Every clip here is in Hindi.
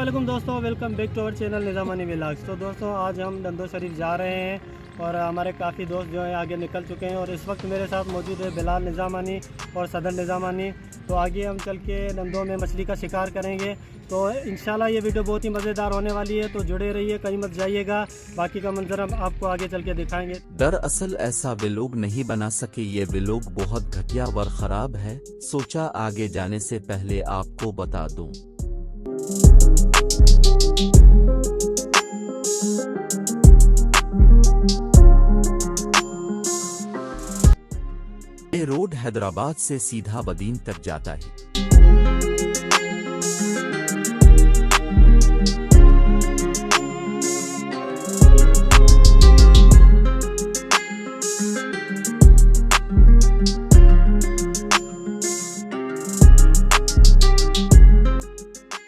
वालेकुम दोस्तों, welcome back to our channel Nizamani vlogs. तो दोस्तों आज हम नंदो शरीफ जा रहे हैं और हमारे काफ़ी दोस्त जो है आगे निकल चुके हैं और इस वक्त मेरे साथ मौजूद है बिलाल निज़ामानी और सदर निज़ामानी। तो आगे हम चल के नंदो में मछली का शिकार करेंगे। तो इंशाल्लाह ये वीडियो बहुत ही मज़ेदार होने वाली है, तो जुड़े रहिए, कहीं मत जाइएगा। बाकी का मंजर हम आपको आगे चल के दिखाएंगे। दरअसल ऐसा व्लॉग नहीं बना सके, ये व्लॉग बहुत घटिया व ख़राब है। सोचा आगे जाने से पहले आपको बता दूं। ये रोड हैदराबाद से सीधा बदीन तक जाता है।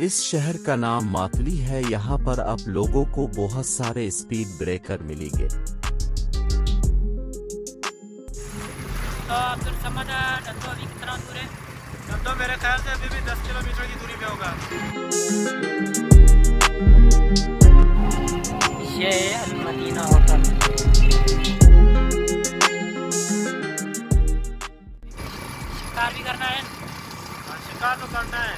इस शहर का नाम मातली है। यहाँ पर आप लोगों को बहुत सारे स्पीड ब्रेकर मिलेंगे। तो अब्दुल समद नंदो अभी कितना दूर है? नंदो मेरे ख्याल से अभी भी 10 किलोमीटर की दूरी पे होगा। ये अल मदीना होटल। शिकार भी करना है? शिकार तो करना है,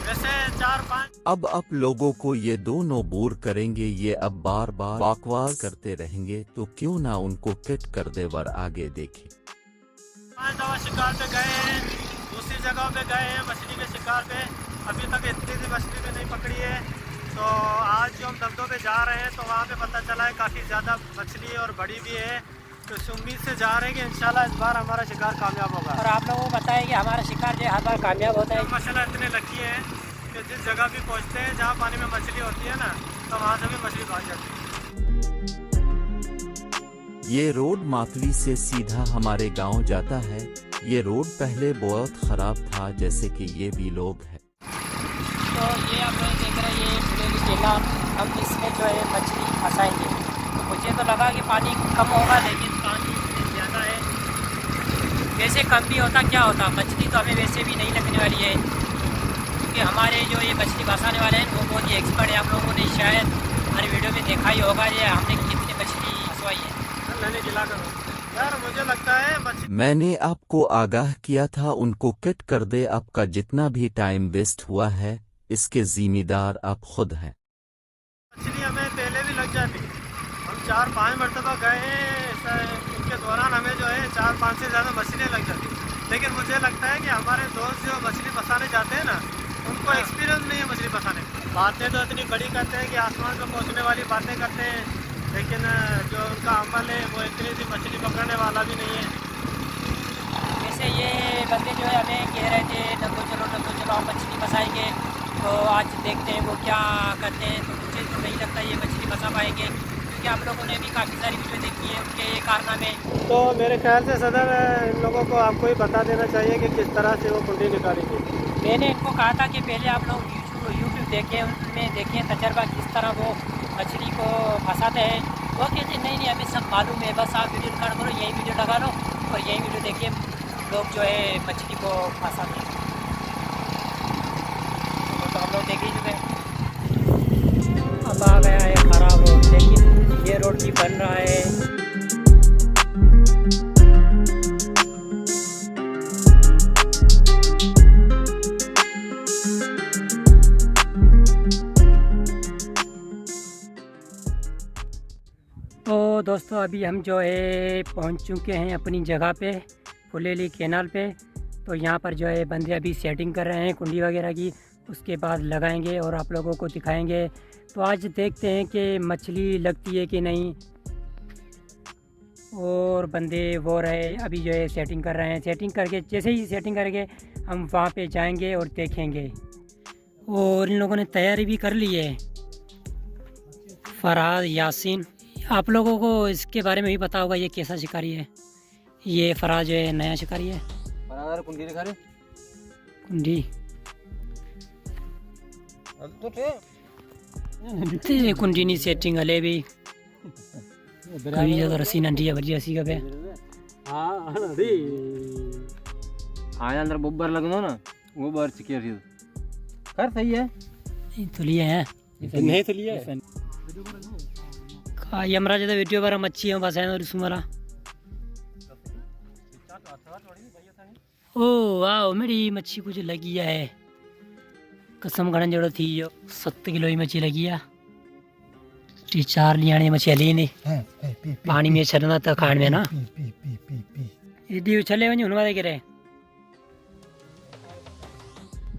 वैसे 4-5। अब आप लोगों को ये दोनों बोर करेंगे। ये अब बार बार बकवास करते रहेंगे, तो क्यों ना उनको किट कर दे वर आगे देखें। 5 दफा शिकार पे गए हैं, दूसरी जगह पे गए हैं मछली के शिकार पे। अभी तक इतनी सी मछली भी नहीं पकड़ी है। तो आज जो हम नंदो पे जा रहे हैं तो वहाँ पे पता चला है काफ़ी ज़्यादा मछली और बड़ी भी है। तो इस उम्मीद से जा रहे हैं कि इंशाल्लाह इस बार हमारा शिकार कामयाब होगा। और आप लोगों को बताएं कि हमारा शिकार जो हर बार कामयाब होता है। माशाल्लाह इतने लकी है कि जिस जगह भी पहुँचते हैं जहाँ पानी में मछली होती है ना, तो वहाँ से भी मछली भाग जाती है। ये रोड मातली से सीधा हमारे गांव जाता है। ये रोड पहले बहुत खराब था, जैसे कि ये भी लोग है। तो ये आप लोग देख रहे हैं, ये खुलेली केला, हम इसमें जो है मछली फंसाएंगे। तो मुझे तो लगा कि पानी कम होगा, लेकिन पानी ज़्यादा है। वैसे कम भी होता क्या होता, मछली तो हमें वैसे भी नहीं लगने वाली है, क्योंकि हमारे जो ये मछली फंसाने वाले हैं वो बहुत ही एक्सपर्ट है। आप लोगों ने शायद हर वीडियो में देखा ही होगा ये हमने कितनी मछली फंसवाई है। यार मुझे लगता है मैंने आपको आगाह किया था उनको किट कर दे। आपका जितना भी टाइम वेस्ट हुआ है इसके जिम्मेदार आप खुद हैं। मछली हमें पहले भी लग जाती। हम 4-5 मरतबा गए हैं, उनके दौरान हमें जो है 4-5 से ज़्यादा मछलियाँ लग जाती। लेकिन मुझे लगता है कि हमारे दोस्त जो मछली फंसाने जाते हैं ना, उनको एक्सपीरियंस नहीं है मछली फंसाने। बातें तो इतनी बड़ी करते हैं कि आसमान पर पहुँचने वाली बातें करते हैं, लेकिन जो उनका अमल है वो इतनी सी मछली पकड़ने वाला भी नहीं है। वैसे ये बंदे जो है हमें कह रहे थे नंदो चलो आप मछली फंसाएंगे। तो आज देखते हैं वो क्या करते हैं। तो मुझे तो नहीं लगता ये मछली फंसा पाएंगे, क्योंकि आप लोगों ने भी काफ़ी सारी वीडियो देखी है उनके कारनामे। तो मेरे ख्याल से सदर इन लोगों को आपको ही बता देना चाहिए कि किस तरह से वो कुंडी निकाली थी। मैंने इनको कहा था कि पहले आप लोग यूट्यूब देखें, उनमें देखें तजर्बा किस तरह वो मछली को फंसाते हैं। वो कहते नहीं हमें सब मालूम है, बस आप वीडियो रिकॉर्ड करो, यही वीडियो लगा लो और यही वीडियो देखिए लोग जो है मछली को फंसाते हैं। तो हम लोग देख ही चुके हैं। अब आ गया है ख़राब रोड, लेकिन ये रोड भी बन रहा है। तो दोस्तों अभी हम जो है पहुंच चुके हैं अपनी जगह पे, फुलेली कैनाल पे। तो यहाँ पर जो है बंदे अभी सेटिंग कर रहे हैं कुंडी वगैरह की, उसके बाद लगाएंगे और आप लोगों को दिखाएंगे। तो आज देखते हैं कि मछली लगती है कि नहीं। और बंदे वो रहे अभी जो है सेटिंग कर रहे हैं। सेटिंग करके जैसे ही सेटिंग करके हम वहाँ पे जाएंगे और देखेंगे। और इन लोगों ने तैयारी भी कर ली है, फरहाद यासीन। आप लोगों को इसके बारे में भी पता होगा ये कैसा शिकारी है। ये फरहाद जो है नया शिकारी है। कुंडी दिखा रहे कुंडी ते कुंडी नहीं सेटिंग हले भी कभी ज़्यादा रस्सी नंढी है बड़ी रस्सी का पे। हाँ अंदर बोबर लगनो ना वो बार चिकिया कर सही है। तो लिए हैं नहीं तो लिया है ये हमारा जो वीडियो पर मच्छी है बस है और सुमरा ओ वाह मेरी मच्छी कुछ लगी है कसम खड़न जड़ो थी जो 7 किलो की मच्छी लगी है 4 लियाने मच्छी हली नहीं पानी में चलना था खान में ना ये उछले वही उनवा देख रहे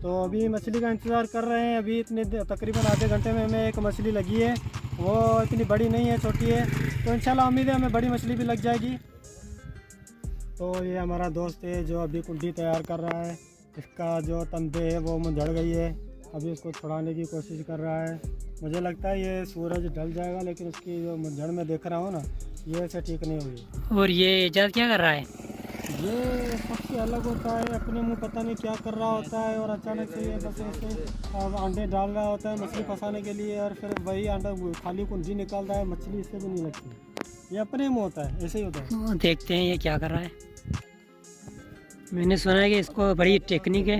तो अभी मछली का इंतज़ार कर रहे हैं। अभी इतने तकरीबन आधे घंटे में हमें एक मछली लगी है, वो इतनी बड़ी नहीं है, छोटी है। तो इंशाल्लाह उम्मीद है हमें बड़ी मछली भी लग जाएगी। तो ये हमारा दोस्त है जो अभी कुंडी तैयार कर रहा है। इसका जो तंबे है वो मुझड़ गई है, अभी उसको छुड़ाने की कोशिश कर रहा है। मुझे लगता है ये सूरज ढल जाएगा, लेकिन उसकी जो मुझड़ में देख रहा हूँ ना, ये ऐसे ठीक नहीं हुई। और ये इजाज़ क्या कर रहा है? ये सबसे अलग होता है, अपने मुंह पता नहीं क्या कर रहा होता है, और अचानक से ये बस ऐसे अंडे डाल रहा होता है मछली फंसाने के लिए, और फिर वही अंडा खाली कुंडी निकाल रहा है। मछली इससे भी नहीं लगती, ये अपने मुँह होता है, ऐसे ही होता है। तो देखते हैं ये क्या कर रहा है। मैंने सुना है कि इसको बड़ी टेक्निक है,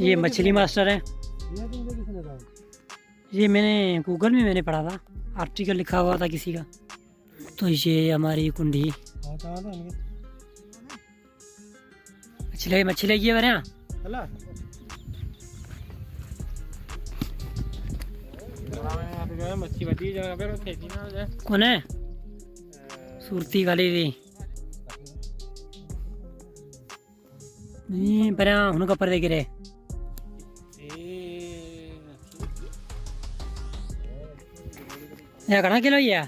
ये मछली मास्टर है। ये मैंने गूगल में मैंने पढ़ा था, आर्टिकल लिखा हुआ था किसी का। तो ये हमारी कुंडी मछली लगी है मेरे यहाँ। कौन है सुरती खाली थी नहीं पर हुन कपर देख रहे या घना किलो ही है।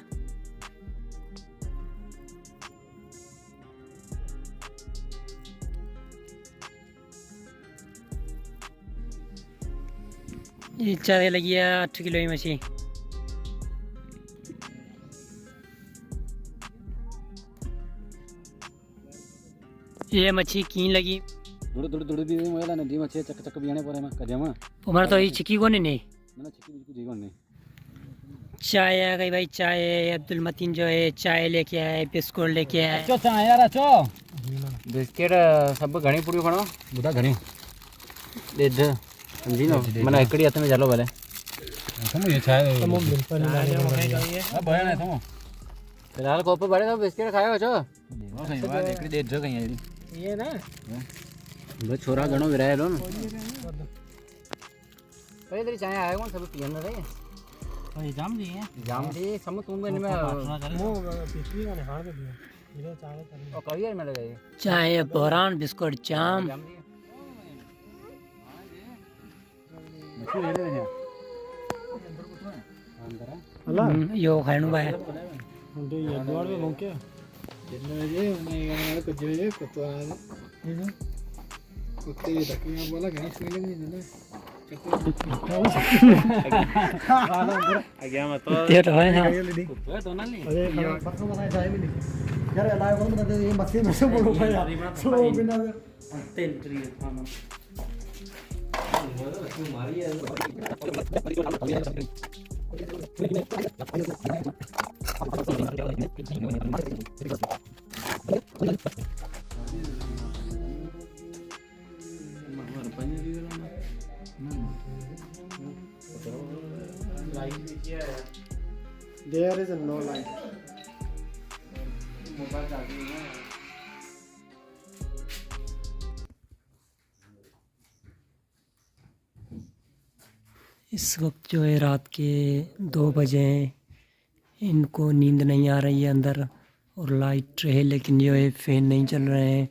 ये ज़्यादा लगी है 8 किलो की मछली। ये मच्छी कीन लगी दुड़ भी मोला नदी मच्छी चक चक बियाने परे में कदेमा हमारा तो ये चिकी को नहीं ना चिकी बिल्कुल जीवन नहीं। चाय आ गई भाई, चाय अब्दुल मतीन जो है चाय लेके आए, बिस्कुट लेके आए। चो चाय यार चो बिस्किट सब घणी पुड़ी खणो बुधा घणी देद समझी लो मने एकड़ी हाथ में जालो भले समो ये चाय समो बिल्कुल हां भया ना समो फिलहाल कोप बड़े तो बिस्किट खायो छो देखो सही बात एकड़ी देद जो कहीं ये ना बस छोरा घणो विराय लो ना पहले तेरी चाय आया कौन सब पियन रहे और ये जाम दी है, जाम दी समो तुम में वो पिछली वाले हार पे दिया इधर चाय कर और करियर में लगे चाय बोरान बिस्कुट जाम जाम दी मछली ले ले अंदर यो खाणु भाई उनके ये द्वार में भौंके जिन्ने ये उन्हें गाने को जे कुत्ता है कुत्ते ये तकिया बोला गणेश मिले नहीं ना आगे मत ते तो है ना तो ना नहीं अरे बक्सों में चाय भी नहीं यार लाइव कौन बता दे ये मस्ती में से बोलो भाई सो बिना तेल ट्री खाना There is a no light. इस वक्त जो है रात के 2 बजे हैं, इनको नींद नहीं आ रही है अंदर और लाइट है लेकिन जो है फैन नहीं चल रहे हैं।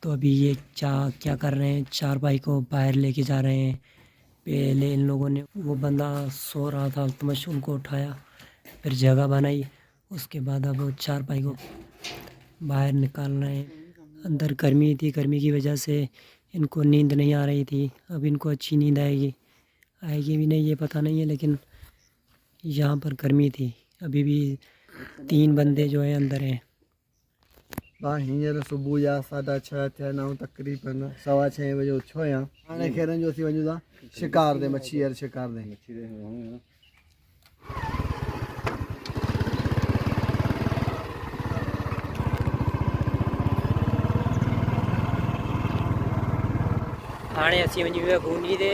तो अभी ये क्या कर रहे हैं, 4 भाई को बाहर लेके जा रहे हैं। पहले इन लोगों ने वो बंदा सो रहा था तो मैं उनको उठाया, फिर जगह बनाई, उसके बाद अब वो 4 भाई को बाहर निकाल रहे हैं। अंदर गर्मी थी, गर्मी की वजह से इनको नींद नहीं आ रही थी। अब इनको अच्छी नींद आएगी भी नहीं ये पता नहीं है, लेकिन यहाँ पर गर्मी थी। अभी भी 3 बंदे जो है अंदर हैं। हींअर सुबुह जा 6:30 थिया 9 तकरीबन 6:15 बजे उथो आहियां। हाणे खेरनि जो असीं वञूं था शिकार ते, मच्छी वारे शिकार ते। हाणे असीं वञी विया भूनी ते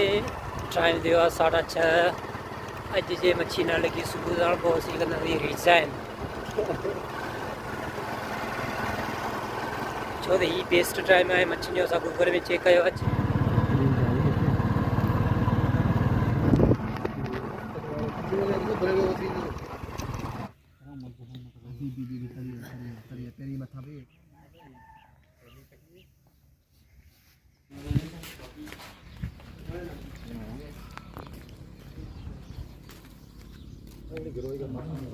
टाइम दियो 6:30 अज जे मच्छी ना लगी सुबह जान बहुत सी गंदी रिजाइन छो ही बेस्ट टाइम है मच्छी जो असां गूगल में चेक कयो अज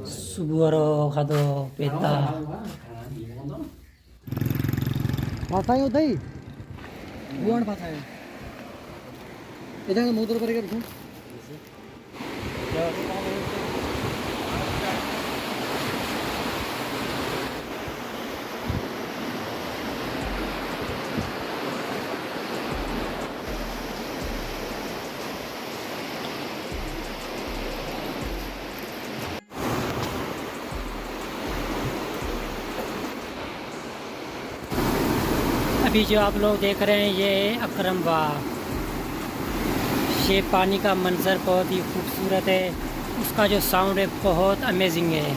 सुबह खाधो पेता फासायो दई बुआन फासायो इधर मोटर पर कर अभी जो आप लोग देख रहे हैं ये अकरम बाग, ये पानी का मंजर बहुत ही खूबसूरत है, उसका जो साउंड है बहुत अमेजिंग है।